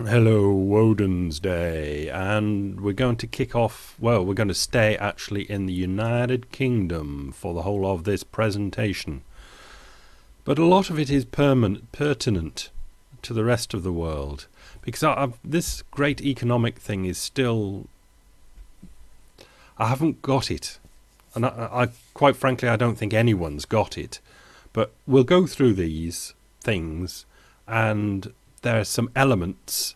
Hello, Woden's Day, and we're going to kick off. Well, we're going to stay actually in the United Kingdom for the whole of this presentation, but a lot of it is pertinent to the rest of the world because this great economic thing is still. I haven't got it, and I quite frankly, I don't think anyone's got it. But we'll go through these things, and there are some elements,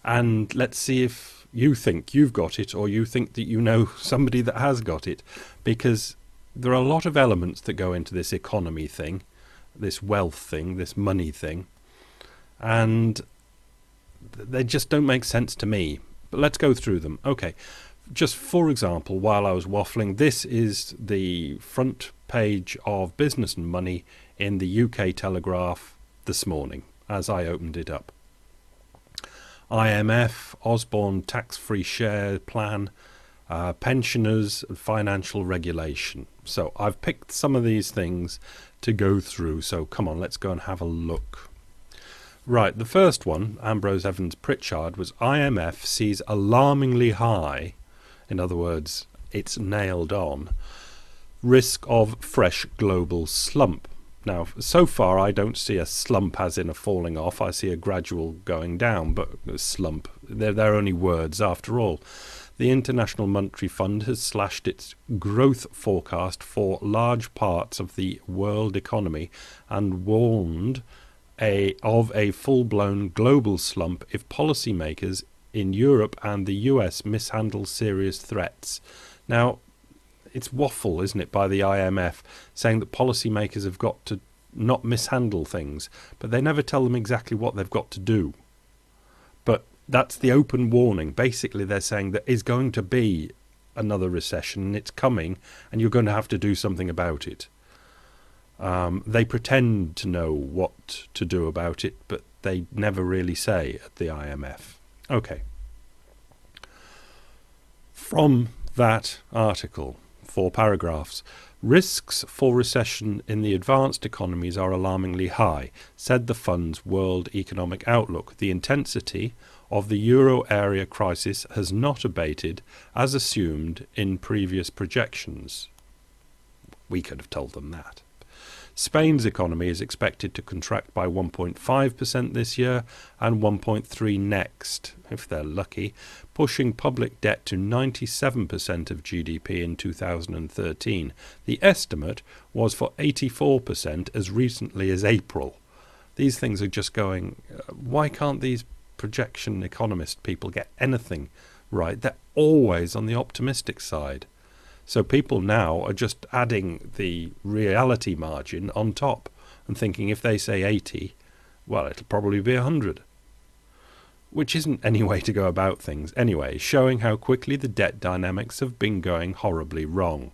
and let's see if you think you've got it or you think that you know somebody that has got it, because there are a lot of elements that go into this economy thing, this wealth thing, this money thing, and they just don't make sense to me. But let's go through them. Okay, just for example, while I was waffling, this is the front page of Business and Money in the UK Telegraph this morning as I opened it up. IMF, Osborne tax-free share plan, pensioners, financial regulation. So I've picked some of these things to go through. So come on, let's go and have a look. Right, the first one, Ambrose Evans Pritchard, was IMF sees alarmingly high, in other words, it's nailed on, risk of fresh global slump. Now, so far, I don't see a slump as in a falling off. I see a gradual going down, but a slump, they're only words after all. The International Monetary Fund has slashed its growth forecast for large parts of the world economy and warned of a full-blown global slump if policymakers in Europe and the US mishandle serious threats. Now, it's waffle, isn't it, by the IMF, saying that policymakers have got to not mishandle things, but they never tell them exactly what they've got to do. But that's the open warning. Basically, they're saying there is going to be another recession, and it's coming, and you're going to have to do something about it. They pretend to know what to do about it, but they never really say at the IMF. Okay. From that article, 4 paragraphs. Risks for recession in the advanced economies are alarmingly high, said the fund's World Economic Outlook. The intensity of the euro area crisis has not abated as assumed in previous projections. We could have told them that. Spain's economy is expected to contract by 1.5% this year and 1.3% next, if they're lucky, pushing public debt to 97% of GDP in 2013. The estimate was for 84% as recently as April. These things are just going, why can't these projection economist people get anything right? They're always on the optimistic side. So people now are just adding the reality margin on top and thinking if they say 80, well, it'll probably be 100. Which isn't any way to go about things anyway, showing how quickly the debt dynamics have been going horribly wrong.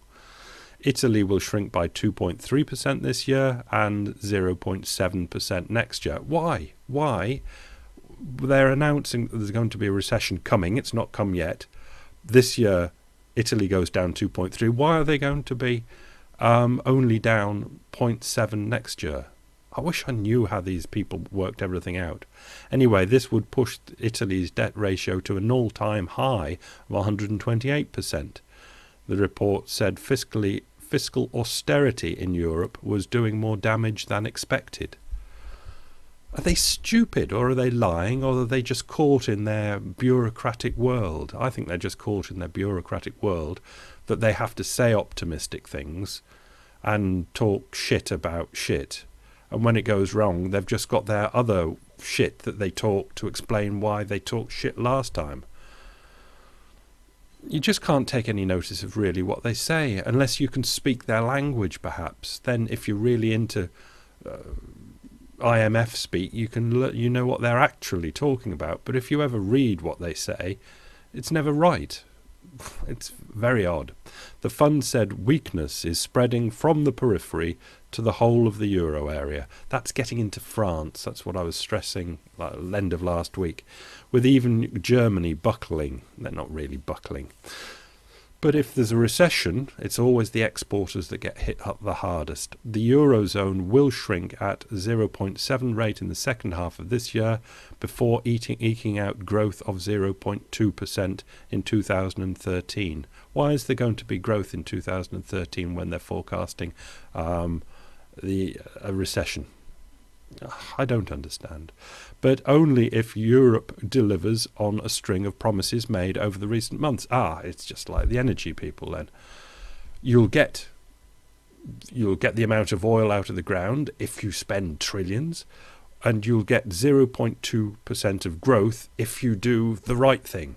Italy will shrink by 2.3% this year and 0.7% next year. Why? Why? They're announcing that there's going to be a recession coming. It's not come yet. This year, Italy goes down 2.3. Why are they going to be only down 0.7 next year? I wish I knew how these people worked everything out. Anyway, this would push Italy's debt ratio to an all-time high of 128%. The report said fiscal austerity in Europe was doing more damage than expected. Are they stupid, or are they lying, or are they just caught in their bureaucratic world? I think they're just caught in their bureaucratic world, that they have to say optimistic things and talk shit about shit. And when it goes wrong, they've just got their other shit that they talk to explain why they talked shit last time. You just can't take any notice of really what they say, unless you can speak their language, perhaps. Then if you're really into IMF speak, you know what they're actually talking about. But if you ever read what they say, it's never right. It's very odd. The fund said weakness is spreading from the periphery to the whole of the euro area. That's getting into France. That's what I was stressing at the end of last week. With even Germany buckling. They're not really buckling. But if there's a recession, it's always the exporters that get hit up the hardest. The Eurozone will shrink at 0.7 rate in the second half of this year before eking out growth of 0.2% in 2013. Why is there going to be growth in 2013 when they're forecasting a recession? I don't understand. But only if Europe delivers on a string of promises made over the recent months. It's just like the energy people then. You'll get the amount of oil out of the ground if you spend trillions, and you'll get 0.2% of growth if you do the right thing.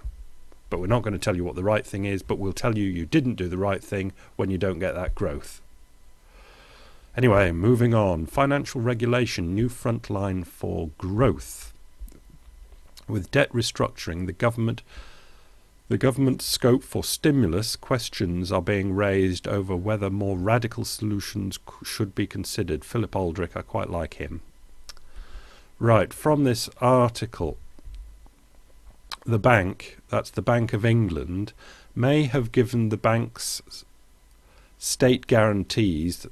But we're not going to tell you what the right thing is, but we'll tell you you didn't do the right thing when you don't get that growth. Anyway, moving on. Financial regulation, new front line for growth. With debt restructuring, the government's scope for stimulus, questions are being raised over whether more radical solutions should be considered. Philip Aldrich, I quite like him. Right, from this article, the bank, that's the Bank of England, may have given the banks state guarantees,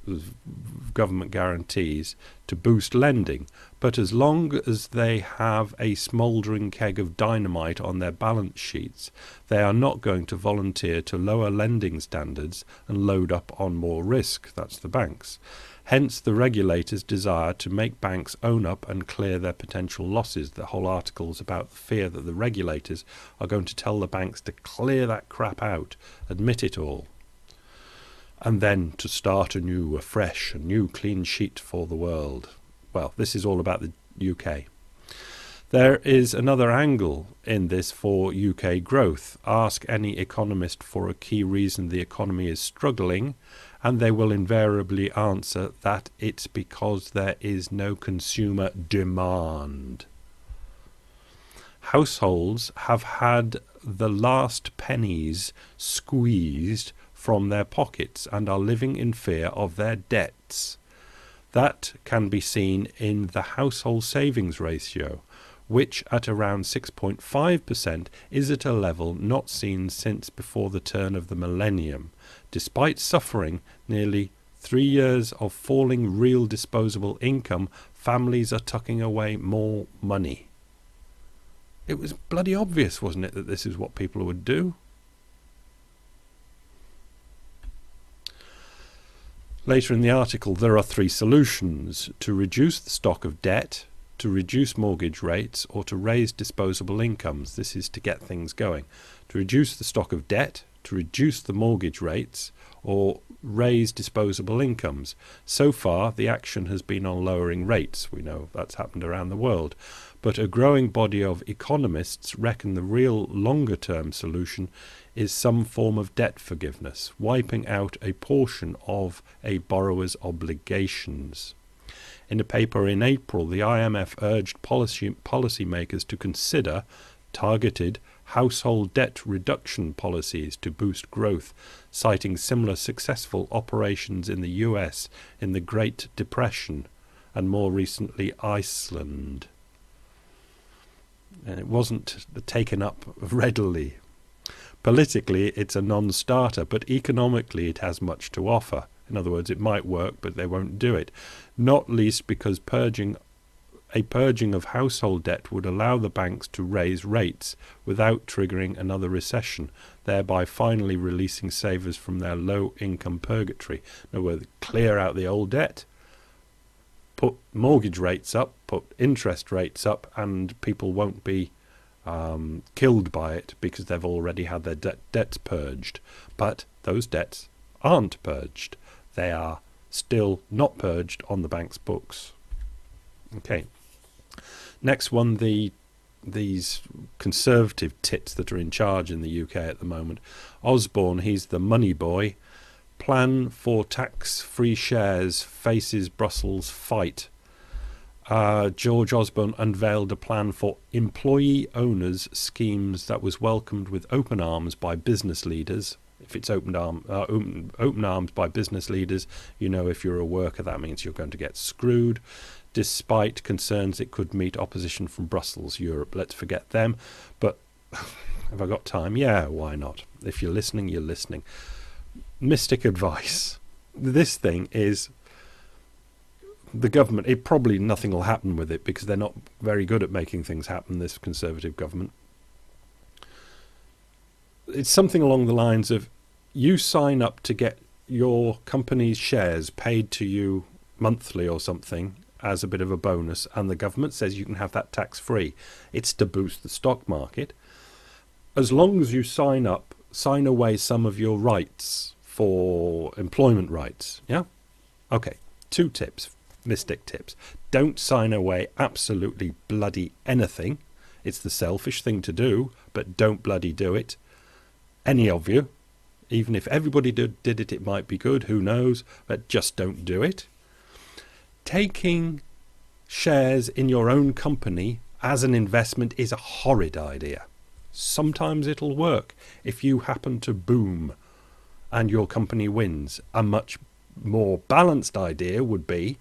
government guarantees, to boost lending, but as long as they have a smouldering keg of dynamite on their balance sheets, they are not going to volunteer to lower lending standards and load up on more risk. That's the banks. Hence the regulators' desire to make banks own up and clear their potential losses. The whole article is about the fear that the regulators are going to tell the banks to clear that crap out, admit it all, and then to start anew, afresh, a new clean sheet for the world. Well, this is all about the UK. There is another angle in this for UK growth. Ask any economist for a key reason the economy is struggling, and they will invariably answer that it's because there is no consumer demand. Households have had the last pennies squeezed from their pockets and are living in fear of their debts. That can be seen in the household savings ratio, which at around 6.5% is at a level not seen since before the turn of the millennium. Despite suffering nearly 3 years of falling real disposable income, families are tucking away more money. It was bloody obvious, wasn't it, that this is what people would do? Later in the article, there are 3 solutions: to reduce the stock of debt, to reduce mortgage rates, or to raise disposable incomes. This is to get things going. To reduce the stock of debt, to reduce the mortgage rates, or raise disposable incomes. So far, the action has been on lowering rates. We know that's happened around the world. But a growing body of economists reckon the real longer-term solution is some form of debt forgiveness, wiping out a portion of a borrower's obligations. In a paper in April, the IMF urged policymakers to consider targeted household debt reduction policies to boost growth, citing similar successful operations in the US in the Great Depression and more recently Iceland. And it wasn't taken up readily. Politically, it's a non-starter, but economically it has much to offer. In other words, it might work, but they won't do it. Not least because a purging of household debt would allow the banks to raise rates without triggering another recession, thereby finally releasing savers from their low-income purgatory. In other words, clear out the old debt, put mortgage rates up, put interest rates up, and people won't be killed by it because they've already had their debts purged. But those debts aren't purged. They are still not purged on the bank's books. Okay. Next one, these conservative tits that are in charge in the UK at the moment. Osborne, he's the money boy. Plan for tax-free shares faces Brussels fight. George Osborne unveiled a plan for employee owners schemes that was welcomed with open arms by business leaders. If it's open arms by business leaders, you know, if you're a worker, that means you're going to get screwed, despite concerns it could meet opposition from Brussels, Europe. Let's forget them. But Have I got time? Yeah, why not? If you're listening, you're listening. Mystic advice. This thing is the government. It probably nothing will happen with it because they're not very good at making things happen, this Conservative government. It's something along the lines of you sign up to get your company's shares paid to you monthly or something as a bit of a bonus, and the government says you can have that tax-free. It's to boost the stock market. As long as you sign away some of your rights for employment rights. Yeah? Okay, 2 tips, mystic tips. Don't sign away absolutely bloody anything. It's the selfish thing to do, but don't bloody do it. Any of you. Even if everybody did it, it might be good, who knows, but just don't do it. Taking shares in your own company as an investment is a horrid idea. Sometimes it'll work if you happen to boom and your company wins. A much more balanced idea would be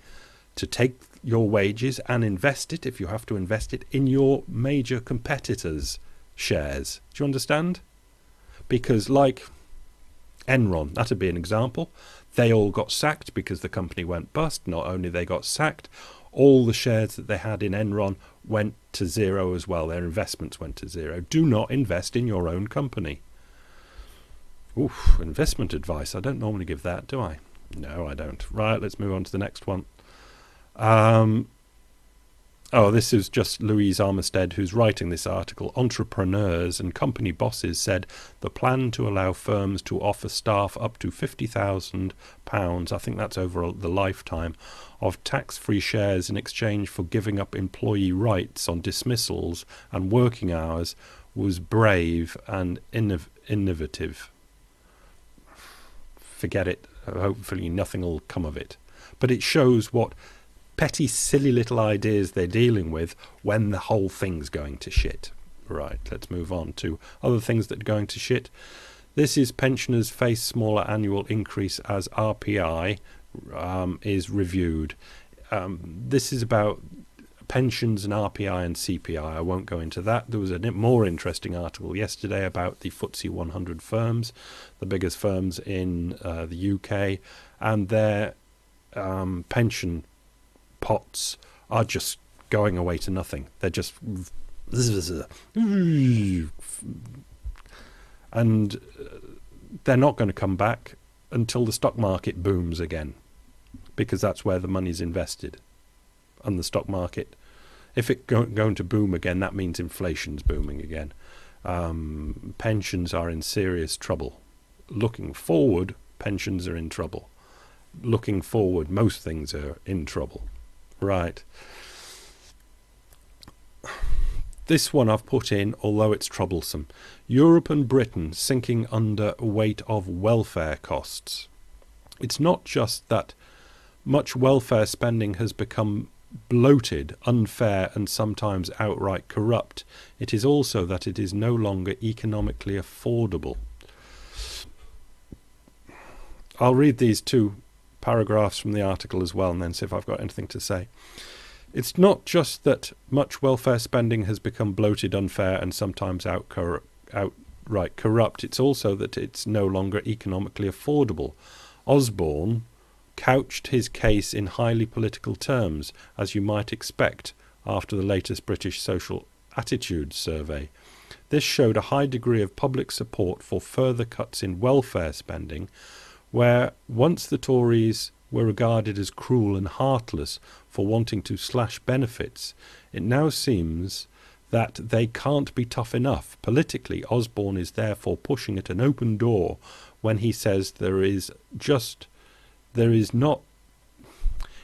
to take your wages and invest it, if you have to invest it, in your major competitors' shares. Do you understand? Because like Enron, that'd be an example. They all got sacked because the company went bust. Not only they got sacked, all the shares that they had in Enron went to zero as well. Their investments went to zero. Do not invest in your own company. Oof, investment advice. I don't normally give that, do I? No, I don't. Right, let's move on to the next one. This is just Louise Armistead who's writing this article. Entrepreneurs and company bosses said the plan to allow firms to offer staff up to £50,000, I think that's over the lifetime, of tax-free shares in exchange for giving up employee rights on dismissals and working hours was brave and innovative. Forget it. Hopefully nothing will come of it. But it shows what petty, silly little ideas they're dealing with when the whole thing's going to shit. Right, let's move on to other things that are going to shit. This is pensioners face smaller annual increase as RPI is reviewed. This is about pensions and RPI and CPI. I won't go into that. There was a more interesting article yesterday about the FTSE 100 firms, the biggest firms in the UK, and their pension pots are just going away to nothing. They're just and they're not going to come back until the stock market booms again, because that's where the money's invested. And the stock market, if it's going to boom again, that means inflation's booming again. Pensions are in serious trouble. Looking forward, pensions are in trouble. Looking forward, most things are in trouble. Right. This one I've put in, although it's troublesome. Europe and Britain sinking under weight of welfare costs. It's not just that much welfare spending has become bloated, unfair, and sometimes outright corrupt. It is also that it is no longer economically affordable. I'll read these 2 paragraphs from the article as well and then see if I've got anything to say. It's not just that much welfare spending has become bloated, unfair, and sometimes outright corrupt. It's also that it's no longer economically affordable. Osborne couched his case in highly political terms, as you might expect after the latest British Social Attitudes Survey. This showed a high degree of public support for further cuts in welfare spending, where once the Tories were regarded as cruel and heartless for wanting to slash benefits, it now seems that they can't be tough enough. Politically, Osborne is therefore pushing at an open door when he says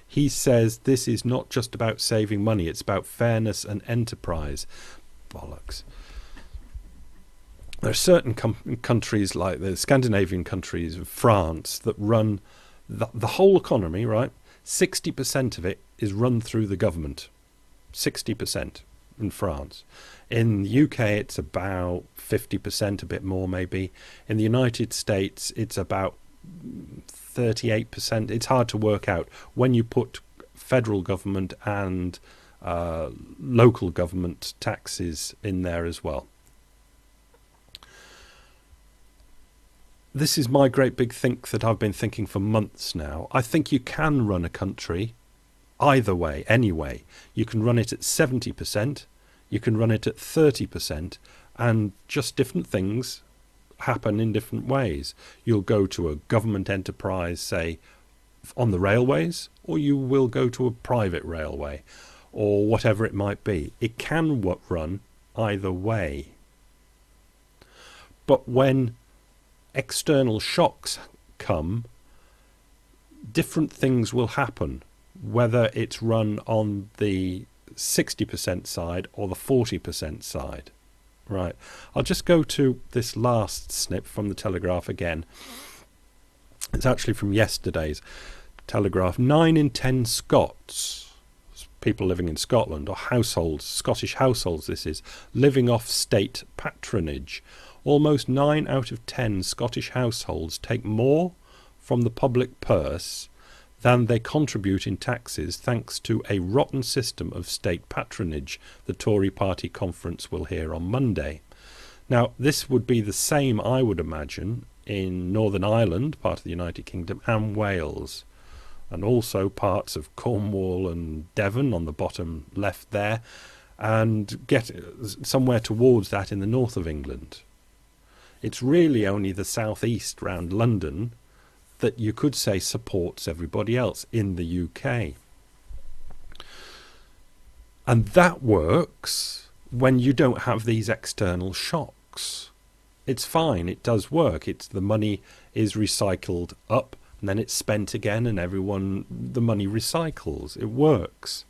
he says this is not just about saving money, it's about fairness and enterprise. Bollocks. There are certain countries like the Scandinavian countries, France, that run the whole economy, right? 60% of it is run through the government. 60% in France. In the UK, it's about 50%, a bit more maybe. In the United States, it's about 38%. It's hard to work out when you put federal government and local government taxes in there as well. this is my great big think that I've been thinking for months now. I think you can run a country either way, anyway. You can run it at 70%, you can run it at 30%, and just different things happen in different ways. You'll go to a government enterprise, say, on the railways, or you will go to a private railway, or whatever it might be. It can run either way. But when external shocks come, different things will happen, whether it's run on the 60% side or the 40% side. Right. I'll just go to this last snip from the Telegraph again. It's actually from yesterday's Telegraph. 9 in 10 Scots, people living in Scotland, or households, Scottish households this is, living off state patronage. Almost 9 out of 10 Scottish households take more from the public purse than they contribute in taxes, thanks to a rotten system of state patronage, the Tory party conference will hear on Monday. Now, this would be the same, I would imagine, in Northern Ireland, part of the United Kingdom, and Wales, and also parts of Cornwall and Devon on the bottom left there, and get somewhere towards that in the north of England. It's really only the southeast round London that you could say supports everybody else in the UK. And that works when you don't have these external shocks. It's fine, it does work. It's the money is recycled up and then it's spent again, and the money recycles. It works.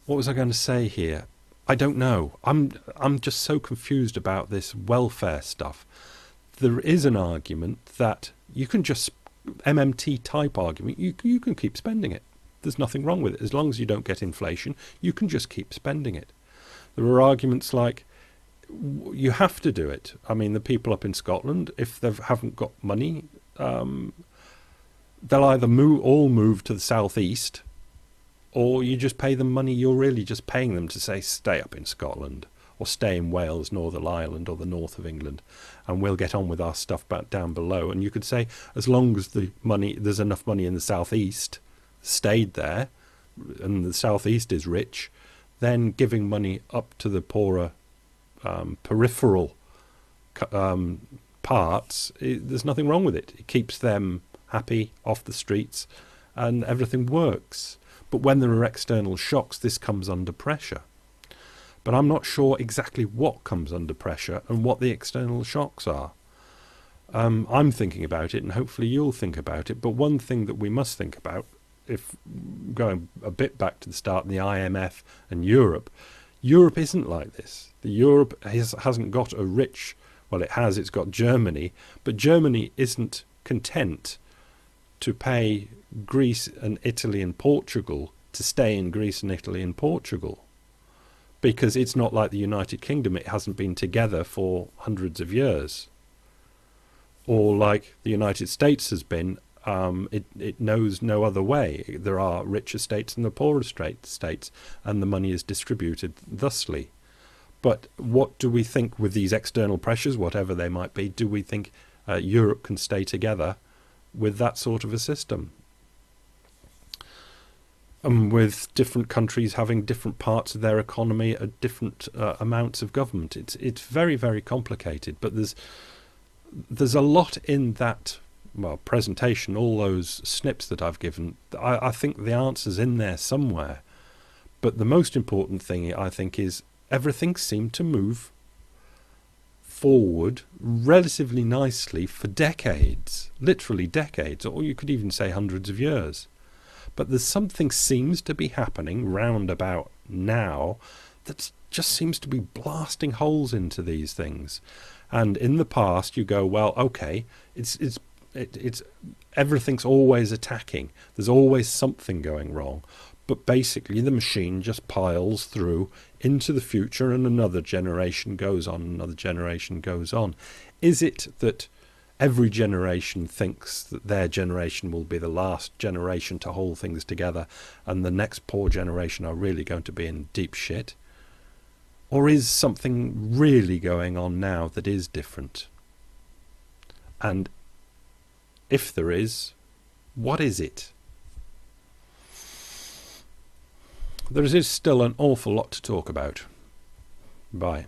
What was I going to say here? I don't know. I'm just so confused about this welfare stuff. There is an argument that you can just, MMT type argument, you can keep spending it. There's nothing wrong with it. As long as you don't get inflation, you can just keep spending it. There are arguments like, you have to do it. I mean, the people up in Scotland, if they haven't got money, they'll either move to the southeast, or you just pay them money. You're really just paying them to say, stay up in Scotland, or stay in Wales, Northern Ireland, or the north of England, and we'll get on with our stuff back down below. And you could say, as long as there's enough money in the southeast, stayed there, and the southeast is rich, then giving money up to the poorer peripheral parts, there's nothing wrong with it. It keeps them happy, off the streets, and everything works. But when there are external shocks, this comes under pressure. But I'm not sure exactly what comes under pressure and what the external shocks are. I'm thinking about it, and hopefully you'll think about it. But one thing that we must think about, if going a bit back to the start, the IMF and Europe isn't like this. Europe hasn't got a rich, well, it has, it's got Germany, but Germany isn't content to pay Greece and Italy and Portugal to stay in Greece and Italy and Portugal. Because it's not like the United Kingdom, it hasn't been together for hundreds of years. Or like the United States has been, it knows no other way. There are richer states and the poorer states, and the money is distributed thusly. But what do we think with these external pressures, whatever they might be, do we think Europe can stay together with that sort of a system? With different countries having different parts of their economy at different amounts of government. It's very, very complicated, but there's a lot in that presentation, all those snips that I've given. I think the answer's in there somewhere. But the most important thing, I think, is everything seemed to move forward relatively nicely for decades, literally decades, or you could even say hundreds of years. But there's something seems to be happening round about now that just seems to be blasting holes into these things. And in the past, you go, well, okay, it's everything's always attacking. There's always something going wrong. But basically, the machine just piles through into the future, and another generation goes on, another generation goes on. Is it that every generation thinks that their generation will be the last generation to hold things together, and the next poor generation are really going to be in deep shit? Or is something really going on now that is different? And If there is, what is it? There is still an awful lot to talk about. Bye.